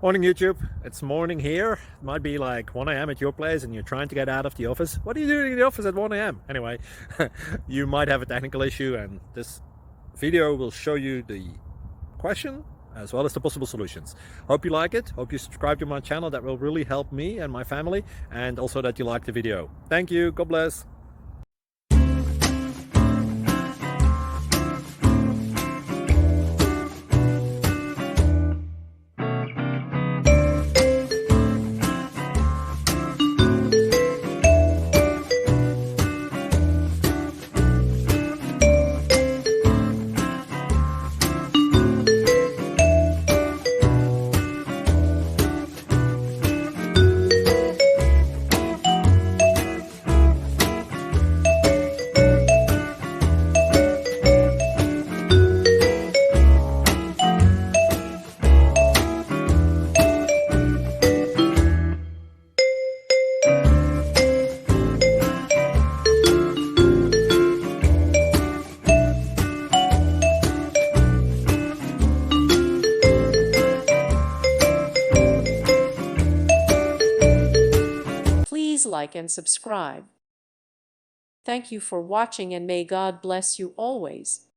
Morning YouTube, it's morning here. It might be like 1 a.m. at your place and you're trying to get out of the office. What are you doing in the office at 1 a.m.? Anyway, you might have a technical issue and this video will show you the question as well as the possible solutions. Hope you like it, hope you subscribe to my channel. That will really help me and my family, and also that you like the video. Thank you, God bless. Please like and subscribe. Thank you for watching, and may God bless you always.